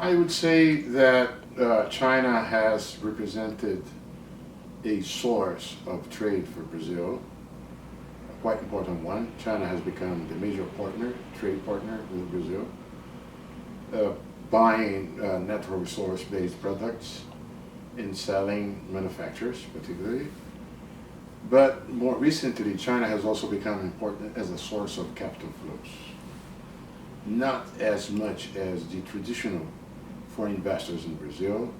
I would say that China has represented a source of trade for Brazil, a quite important one. China has become the major trade partner with Brazil, buying natural resource-based products and selling manufacturers particularly. But more recently, China has also become important as a source of capital flows. Not as much as the traditional foreign investors in Brazil.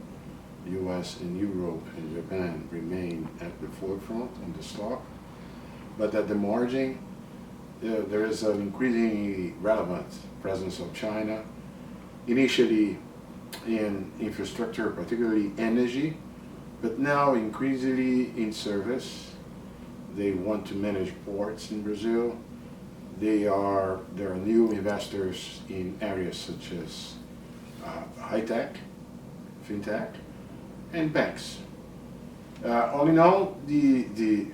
US and Europe and Japan remain at the forefront on the stock, but at the margin, there is an increasingly relevant presence of China, initially in infrastructure, particularly energy, but now increasingly in service. They want to manage ports in Brazil. There are new investors in areas such as high tech, fintech, and banks. All in all, the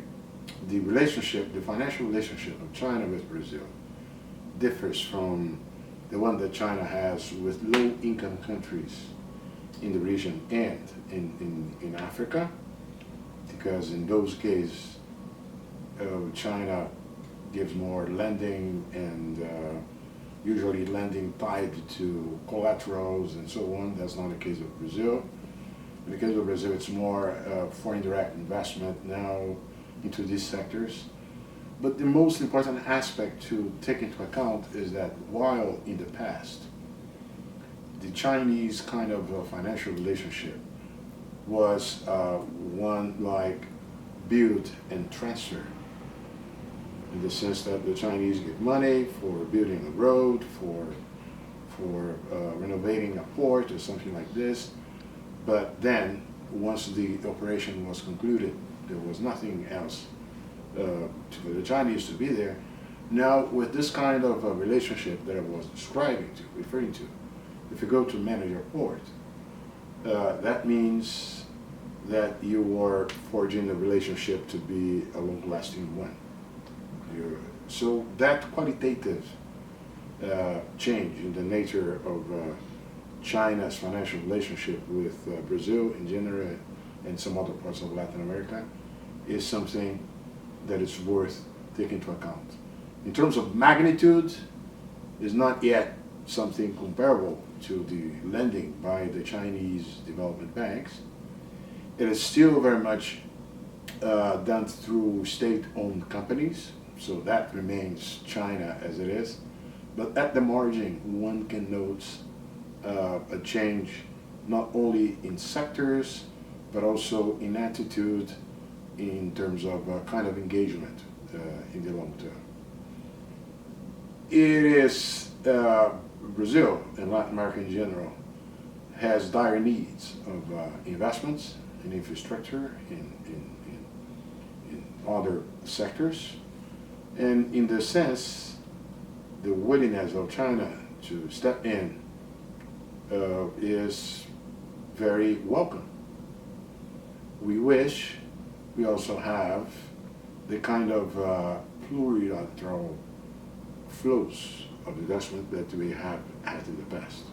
relationship, the financial relationship of China with Brazil differs from the one that China has with low-income countries in the region and in Africa, because in those cases, China gives more lending and usually lending tied to collaterals and so on. That's not the case of Brazil. In the case of Brazil, it's more foreign direct investment now into these sectors. But the most important aspect to take into account is that while in the past, the Chinese kind of financial relationship was one like build and transfer, in the sense that the Chinese give money for building a road, for renovating a port or something like this. But then, once the operation was concluded, there was nothing else for the Chinese to be there. Now, with this kind of a relationship that I was referring to, if you go to manage a port, that means that you are forging a relationship to be a long-lasting one. So that qualitative change in the nature of China's financial relationship with Brazil in general and some other parts of Latin America is something that is worth taking into account. In terms of magnitude, is not yet something comparable to the lending by the Chinese development banks. It is still very much done through state-owned companies, so that remains China as it is. But at the margin, one can note a change not only in sectors, but also in attitude in terms of kind of engagement in the long term. It is Brazil and Latin America in general has dire needs of investments in infrastructure, in other sectors. And in this sense, the willingness of China to step in is very welcome. We wish we also have the kind of plurilateral flows of investment that we have had in the past.